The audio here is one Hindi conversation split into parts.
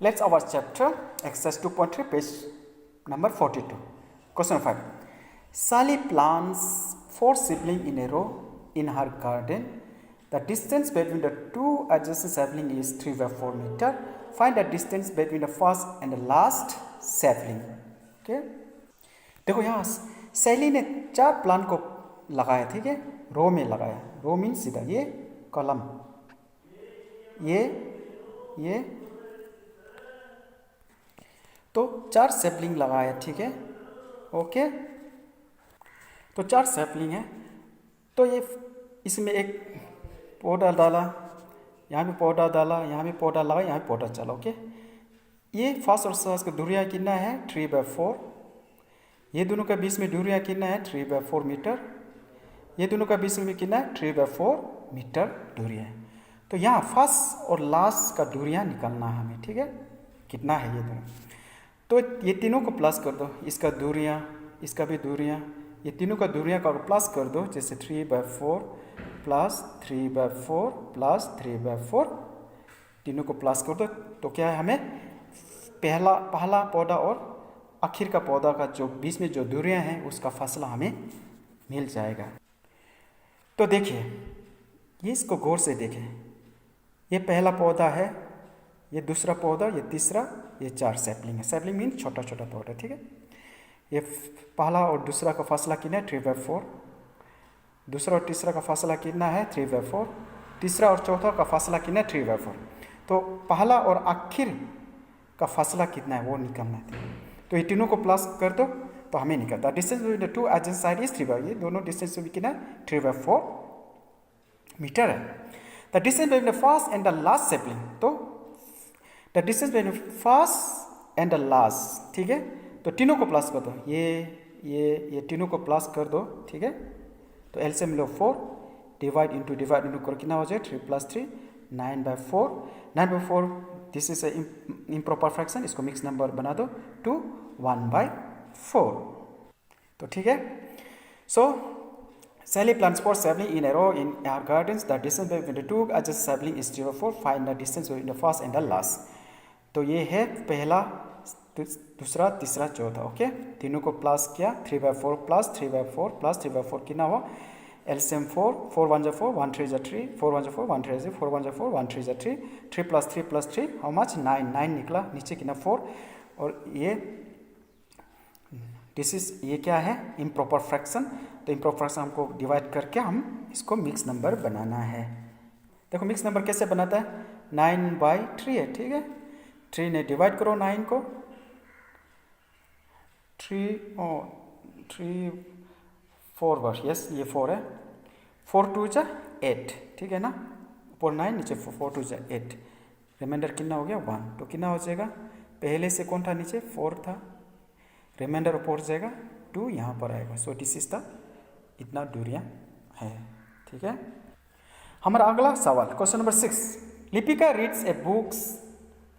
Let's our chapter exercise 2.3 page number 42. Question 5. Sally plants 4 siblings in a row in her garden. The distance between the two adjacent saplings is 3/4 meter. Find the distance between the first and the last sapling. Okay. देखो यहाँ सैली ने 4 प्लांट को लगाया, ठीक है, रो में लगाया. रो मीन सीधा ये कॉलम, ये तो 4 सैपलिंग लगाया, ठीक है. ओके, तो 4 सैपलिंग है. तो ये इसमें एक पौधा डाला, यहाँ भी पौधा डाला, यहाँ भी पौधा लगा, यहाँ भी पौधा चला. ओके, ये फर्स्ट और सेकंड का दूरियाँ कितना है 3/4. ये दोनों का बीच में दूरियाँ कितना है 3/4 मीटर. ये दोनों का बीच में कितना है 3/4 मीटर दूरियाँ है. तो यहाँ फर्स्ट और लास्ट का दूरियाँ निकालना है हमें, ठीक है. कितना है ये दोनों, तो ये तीनों को प्लस कर दो. इसका दूरियाँ, इसका भी दूरियाँ, ये तीनों का दूरियाँ का प्लस कर दो. जैसे 3/4 प्लस 3/4 प्लस 3/4, तीनों को प्लस कर दो. तो क्या है, हमें पहला पौधा और आखिर का पौधा का जो बीच में जो दूरियाँ हैं उसका फासला हमें मिल जाएगा. तो देखिए, ये इसको गौर से देखें. ये पहला पौधा है, ये दूसरा पौधा, ये तीसरा, ये 4 सैपलिंग है. सैपलिंग मीन छोटा छोटा पौधा, ठीक है. ये पहला और दूसरा का फासला कितना है 3/4. दूसरा और तीसरा का फासला कितना है 3/4. तीसरा और चौथा का फासला कितना है 3/4. तो पहला और आखिर का फासला कितना है वो निकालना है. तो ये तीनों को प्लस कर दो तो हमें निकलता. Distance between the two adjacent side is 3/4. ये दोनों डिस्टेंस कितना है 3/4 मीटर है. The distance between the first and the last sapling, तो the distance between first and the last, ठीक है. तो तीनों को प्लस कर दो. ये तीनों को प्लस कर दो, ठीक है. तो एलसीएम लो 4, डिवाइड इनटू कर कितना हो जाए 3 + 3 9/4. 9/4 दिस इज इम्प्रॉपर फ्रैक्शन. इसको मिक्स नंबर बना दो 2 1/4. तो ठीक है. सो Sally plants 4 saplings in a row in her gardens. The distance between the two adjacent saplings is 3/4. Find the distance between the first and the last. तो ये है पहला, दूसरा, तीसरा, चौथा. ओके, तीनों को प्लस किया. 3/4 प्लस 3/4 प्लस 3/4 कितना हुआ एलसीएम 4. 4 1 जा 4, 1 3 जा 3, 4 1 जा 4, 1 3 जा 4, 1 जा 4, 1 3 जा 3, 3 + 3 + 3 हाउ मच 9 निकला. नीचे कितना 4. और ये ये क्या है इम्प्रॉपर फ्रैक्शन. तो इम्प्रॉपर फ्रैक्शन हमको डिवाइड करके हम इसको मिक्स नंबर बनाना है. देखो मिक्स नंबर कैसे बनाता है 9/3 है, ठीक है. 3 ने डिवाइड करो 9 को. 3 4 बस, यस ये 4 है. 4 2 जा 8, ठीक है ना. ऊपर 9 नीचे 4 2 जा 8. रिमाइंडर कितना हो गया 1. तो कितना हो जाएगा, पहले से कौन था नीचे 4 था, रिमाइंडर ऊपर जाएगा 2 यहाँ पर आएगा. सो दिस इज द इतना दूरियाँ है, ठीक है. हमारा अगला सवाल question number 6. Lipika reads A books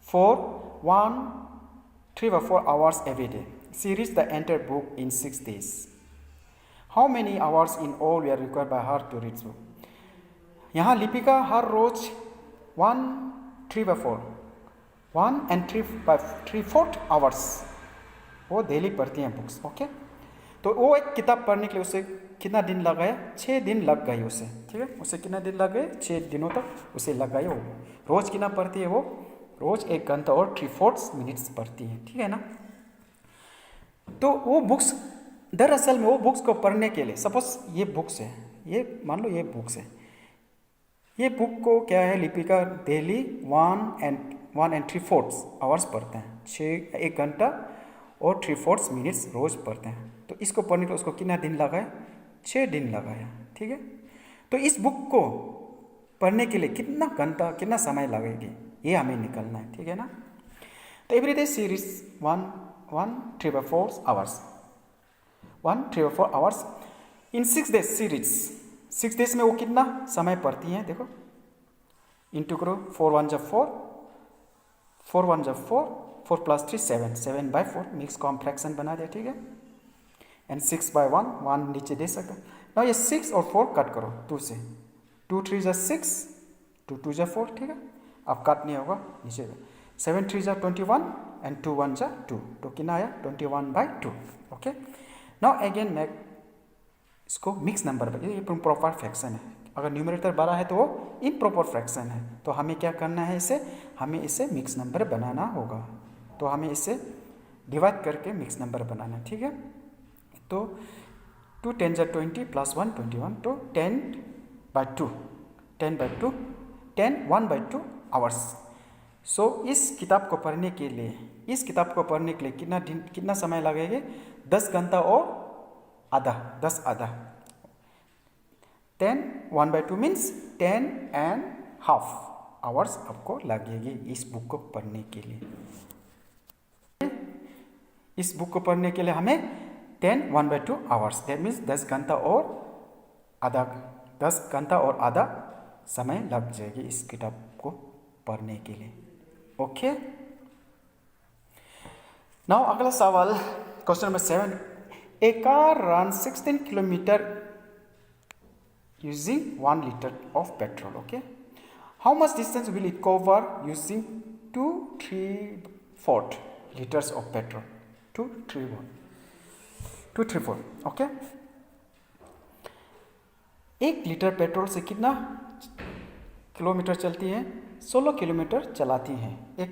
for 3/4 hours every day. She reads the entire book in 6 days. How many hours in all were required by her to read book? यहाँ लिपिका हर रोज 3/4 1 and 3/4 hours वो डेली पढ़ती हैं बुक्स. ओके, तो वो एक किताब पढ़ने के लिए उसे कितना दिन लग गया 6 दिन लग गए उसे, ठीक है. उसे कितना दिन लग गए 6 दिनों तक उसे लग गए. वो रोज़ कितना पढ़ती है, वो रोज़ 1 घंटा और 3/4 मिनट्स पढ़ती है, ठीक है ना. तो वो बुक्स दरअसल में वो बुक्स को पढ़ने के लिए सपोज ये बुक्स है, ये मान लो ये बुक्स है. ये बुक को क्या है लिपिका डेली 1 and 3/4 आवर्स पढ़ते हैं. 1 घंटा और 3/4 मिनट्स रोज़ पढ़ते हैं. तो इसको पढ़ने के लिए उसको कितना दिन लगा है 6 दिन लगा है, ठीक है. तो इस बुक को पढ़ने के लिए कितना घंटा कितना समय लगेगी ये हमें निकलना है, ठीक है ना. तो every day series 1 3/4 hours 1 3/4 hours इन 6 days सीरीज. 6 days में वो कितना समय पढ़ती हैं देखो. इंटू करो 4 1 जा 4, 4 1 जा 4, 4 + 3 7, 7/4 मिक्स को हम फ्रैक्शन बना दिया, ठीक है. एंड 6/1 1 नीचे दे सकते. ना ये 6 और 4 कट करो 2 से. 2 3 जा 6, 2 2 जा 4, ठीक है. अब कट नहीं होगा नीचे 7 3 जा 21 एंड 2 1 जा 2, तो कितना आया 21/2. ओके, नाउ अगेन मैं इसको मिक्स नंबर, ये प्रॉपर फ्रैक्शन है. अगर न्यूमरेटर बड़ा है तो वो इम्प्रॉपर फ्रैक्शन है. तो हमें क्या करना है, हमें इसे मिक्स नंबर बनाना होगा. तो हमें इसे डिवाइड करके मिक्स नंबर बनाना, ठीक है. तो 2 10 जा 20 प्लस 1 21, तो 10/2 10/2 10 1/2 आवर्स. सो इस किताब को पढ़ने के लिए कितना समय लगेगा? 10 घंटा और आधा, 10 आधा. 10 1/2 मीन्स 10.5 आवर्स आपको लगेगी इस बुक को पढ़ने के लिए. इस बुक को पढ़ने के लिए हमें 10 1/2 आवर्स, दैट मीन्स 10 घंटा और आधा समय लग जाएगी इस किताब को पढ़ने के लिए. ओके, नाउ अगला सवाल, question number 7. A car runs 16 kilometers using 1 liter of petrol. Okay, how much distance will it cover using 2 3/4 liters of petrol? 2 3 4. Okay, 1 litre petrol से कितना किलोमीटर चलती है? 16 किलोमीटर चलाती हैं 1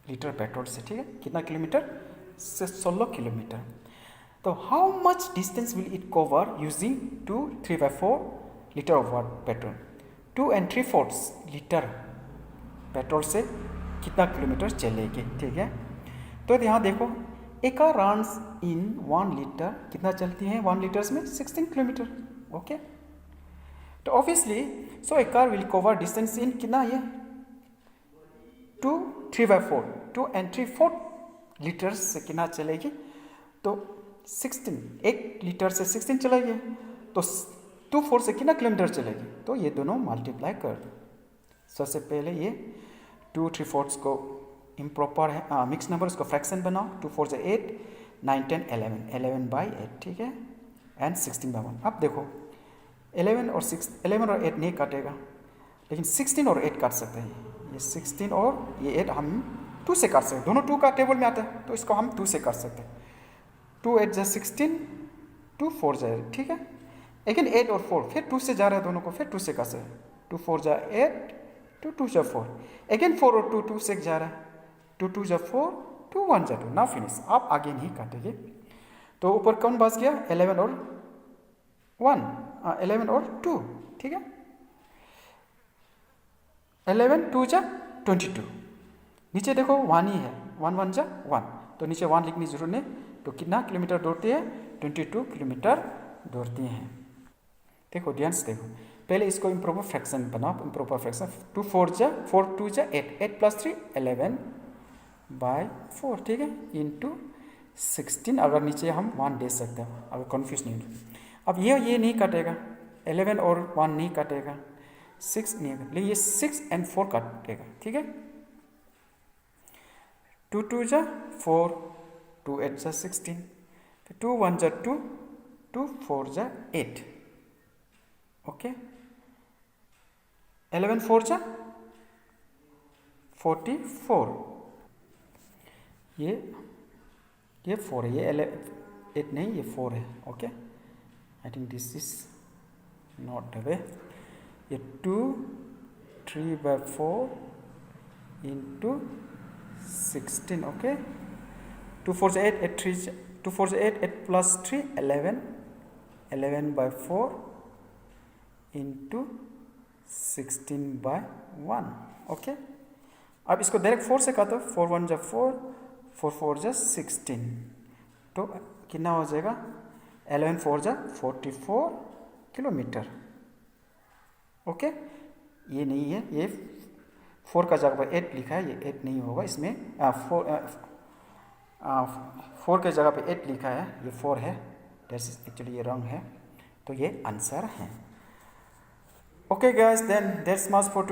लीटर पेट्रोल से, ठीक है. कितना किलोमीटर से? 16 किलोमीटर. तो how much distance will it cover using 2 3/4 litre of petrol? 2 3/4 litre petrol से कितना किलोमीटर चलेगी, ठीक है. तो यहाँ देखो, एक कार रन्स इन 1 लीटर, कितना चलती है 1 लीटर्स में? 16 किलोमीटर. ओके, तो obviously so A car will cover distance in कितना? ये 2 3/4 2 3/4 लीटर्स से कितना चलेगी? तो 16, 1 लीटर से 16 चलेगी, तो 2 4 से कितना किलोमीटर चलेगी? तो ये दोनों मल्टीप्लाई कर दो. सबसे पहले ये 2 3/4 को इम्प्रॉपर है, मिक्स नंबर, उसको फ्रैक्शन बनाओ. 2 4 से 8 9 10 11 11/8, ठीक है, एंड 16/1. अब देखो 11 और 8 नहीं काटेगा, लेकिन 16 और 8 काट सकते हैं. ये 16 और ये 8 हम 2 से काट सकते हैं. दोनों 2 का टेबल में आता है, तो इसको हम 2 से काट सकते हैं. 2 8 जा 16, 2 4 जा 8, ठीक है. लेकिन 8 और 4 फिर 2 से जा रहा है दोनों को, फिर 2 से काट सकते हैं. 2 4 जा 8, 2 2 जा 4. अगेन 4 और 2 2 से जा रहा है. 2 2 जा 4, 2 1 जा 2. Now finish. आप आगे नहीं काटेंगे. तो ऊपर कौन बच गया? 11 और 1, 11 और 2, ठीक है. 11 2 जा 22. नीचे देखो 1 ही है, 1 1 जा 1, तो नीचे 1 लिखने की जरूरत नहीं. तो कितना किलोमीटर दौड़ती है? 22 किलोमीटर दौड़ती हैं. देखो ध्यान से देखो, पहले इसको इम्प्रॉपर फ्रैक्शन बनाओ. इम्प्रॉपर फ्रैक्शन 2 4 जा 4 2 जा 8 8 प्लस 3 11/4, ठीक है, इंटू 16. अगर नीचे हम 1 दे सकते हैं, अगर कन्फ्यूज नहीं हो. अब ये नहीं काटेगा, 11 और 1 नहीं काटेगा, 6 नहीं, लेकिन ये 6 and 4 काटेगा, ठीक है. 2 2 जा 4, 2 8 जा 16, 2 1 जा 2, 2 4 जा 8. ओके, 11 4 जा 44. ये 4 है, ये 8 नहीं, ये 4 है. Okay, I think this is not the way. ये 2 3/4 इंटू 16. ओके, 2 4 से 8 8 3 2 4 से 8 8 प्लस 3 11 11/4 इंटू 16/1. ओके, अब इसको डायरेक्ट 4 से काटो. 4 1 जा 4, 4 4 जा 16, तो कितना हो जाएगा? 11 4 जा 44 किलोमीटर. ओके, ये नहीं है, ये 4 का जगह पर 8 लिखा है, ये 8 नहीं होगा इसमें. 4 के जगह पे 8 लिखा है, ये 4 है. दैट्स एक्चुअली ये रॉन्ग है, तो ये आंसर है. Okay guys, then that's much for